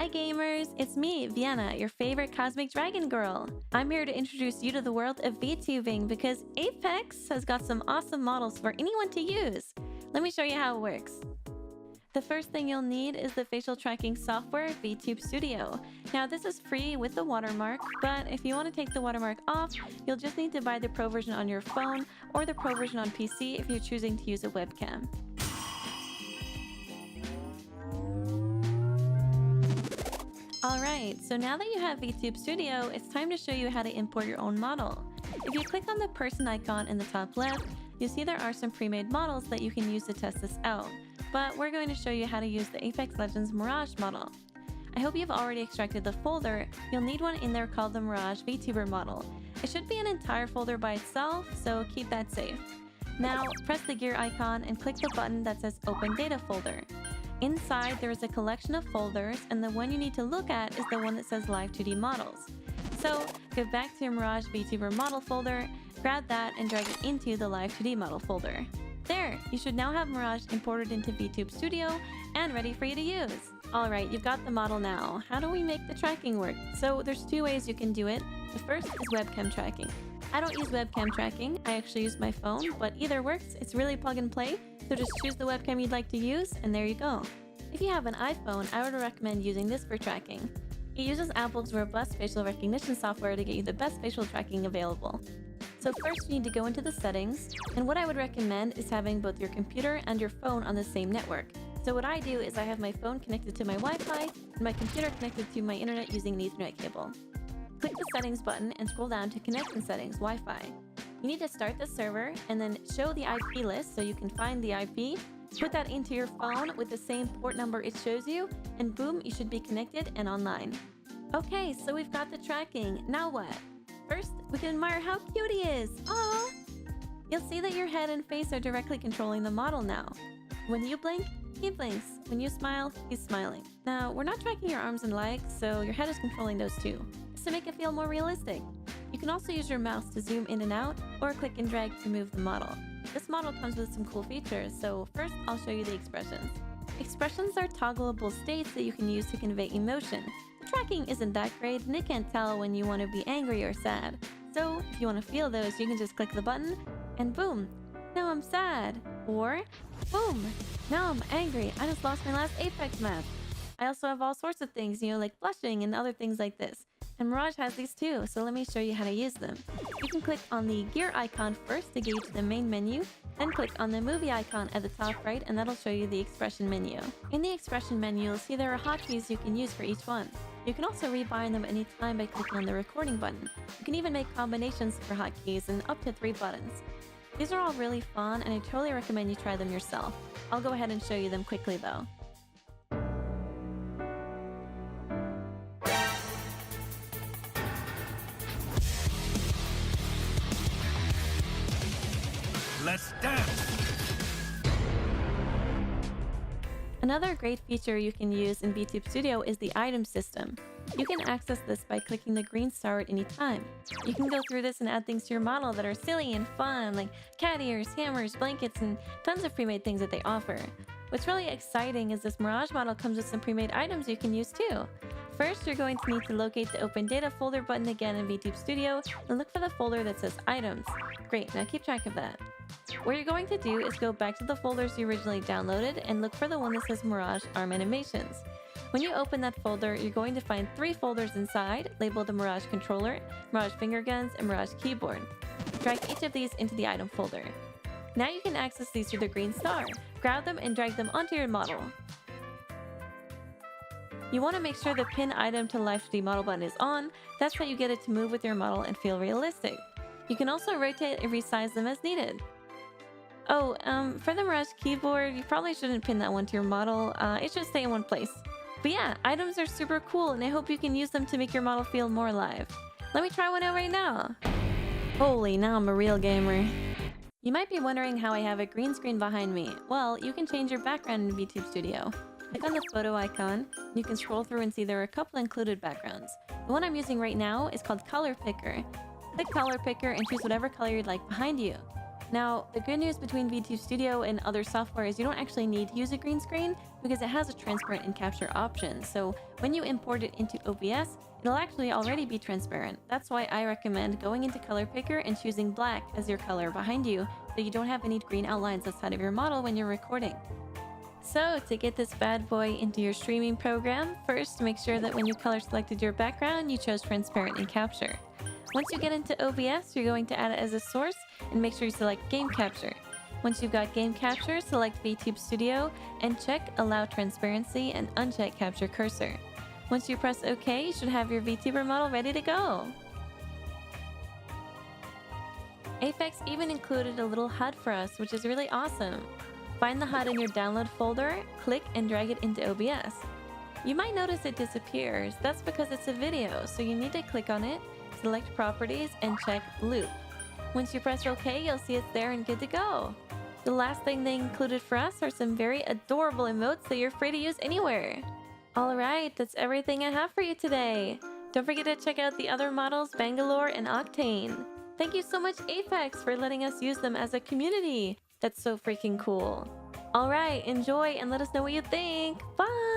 Hi gamers, it's me, Vienna, your favorite cosmic dragon girl. I'm here to introduce you to the world of VTubing because Apex has got some awesome models for anyone to use. Let me show you how it works. The first thing you'll need is the facial tracking software VTube Studio. Now this is free with the watermark, but if you want to take the watermark off, you'll just need to buy the pro version on your phone or the pro version on PC if you're choosing to use a webcam. Alright, so now that you have VTube Studio, it's time to show you how to import your own model. If you click on the person icon in the top left, you'll see there are some pre-made models that you can use to test this out. But we're going to show you how to use the Apex Legends Mirage model. I hope you've already extracted the folder. You'll need one in there called the Mirage Vtuber model. It should be an entire folder by itself, so keep that safe. Now, press the gear icon and click the button that says Open Data Folder. Inside, there is a collection of folders, and the one you need to look at is the one that says Live 2D Models. So, go back to your Mirage Vtuber model folder, grab that, and drag it into the Live 2D model folder. There! You should now have Mirage imported into VTube Studio and ready for you to use. Alright, you've got the model now. How do we make the tracking work? So, there's two ways you can do it. The first is webcam tracking. I don't use webcam tracking, I actually use my phone, but either works. It's really plug and play. So just choose the webcam you'd like to use, and there you go. If you have an iPhone, I would recommend using this for tracking. It uses Apple's robust facial recognition software to get you the best facial tracking available. So first you need to go into the settings, and what I would recommend is having both your computer and your phone on the same network. So what I do is I have my phone connected to my Wi-Fi, and my computer connected to my internet using an Ethernet cable. Click the settings button and scroll down to connection settings, Wi-Fi. You need to start the server and then show the IP list so you can find the IP, put that into your phone with the same port number it shows you, and boom, you should be connected and online. Okay, so we've got the tracking. Now what? First, we can admire how cute he is. Aww! You'll see that your head and face are directly controlling the model now. When you blink, he blinks. When you smile, he's smiling. Now, we're not tracking your arms and legs, so your head is controlling those too. Just to make it feel more realistic. You can also use your mouse to zoom in and out, or click and drag to move the model. This model comes with some cool features, so first I'll show you the expressions. Expressions are toggleable states that you can use to convey emotion. The tracking isn't that great, and it can't tell when you want to be angry or sad. So if you want to feel those, you can just click the button, and boom, now I'm sad. Or, boom, now I'm angry, I just lost my last Apex map. I also have all sorts of things, like blushing and other things like this. And Mirage has these too, so let me show you how to use them. You can click on the gear icon first to get you to the main menu, then click on the movie icon at the top right and that'll show you the expression menu. In the expression menu, you'll see there are hotkeys you can use for each one. You can also rebind them anytime by clicking on the recording button. You can even make combinations for hotkeys and up to 3 buttons. These are all really fun and I totally recommend you try them yourself. I'll go ahead and show you them quickly though. Let's dance! Another great feature you can use in VTube Studio is the item system. You can access this by clicking the green star at any time. You can go through this and add things to your model that are silly and fun, like cat ears, hammers, blankets, and tons of pre-made things that they offer. What's really exciting is this Mirage model comes with some pre-made items you can use too. First, you're going to need to locate the Open Data Folder button again in VTube Studio and look for the folder that says Items. Great, now keep track of that. What you're going to do is go back to the folders you originally downloaded and look for the one that says Mirage Arm Animations. When you open that folder, you're going to find 3 folders inside, labeled the Mirage Controller, Mirage Finger Guns, and Mirage Keyboard. Drag each of these into the item folder. Now you can access these through the green star. Grab them and drag them onto your model. You want to make sure the pin item to Live 2D model button is on. That's how you get it to move with your model and feel realistic. You can also rotate and resize them as needed. Oh, for the Mirage keyboard, you probably shouldn't pin that one to your model. It should stay in one place. But yeah, items are super cool and I hope you can use them to make your model feel more alive. Let me try one out right now. Holy, now I'm a real gamer. You might be wondering how I have a green screen behind me. Well, you can change your background in VTube Studio. Click on the photo icon, and you can scroll through and see there are a couple included backgrounds. The one I'm using right now is called Color Picker. Click Color Picker and choose whatever color you'd like behind you. Now, the good news between VTube Studio and other software is you don't actually need to use a green screen because it has a transparent and capture option. So when you import it into OBS, it'll actually already be transparent. That's why I recommend going into Color Picker and choosing black as your color behind you so you don't have any green outlines outside of your model when you're recording. So to get this bad boy into your streaming program, first make sure that when you color selected your background, you chose transparent and capture. Once you get into OBS, you're going to add it as a source and make sure you select Game Capture. Once you've got Game Capture, select VTube Studio and check Allow Transparency and uncheck Capture Cursor. Once you press OK, you should have your VTuber model ready to go. Apex even included a little HUD for us, which is really awesome. Find the HUD in your download folder, click and drag it into OBS. You might notice it disappears. That's because it's a video, so you need to click on it, select Properties, and check Loop. Once you press OK, you'll see it's there and good to go. The last thing they included for us are some very adorable emotes that you're free to use anywhere. Alright, that's everything I have for you today. Don't forget to check out the other models, Bangalore and Octane. Thank you so much, Apex, for letting us use them as a community. That's so freaking cool. Alright, enjoy and let us know what you think. Bye!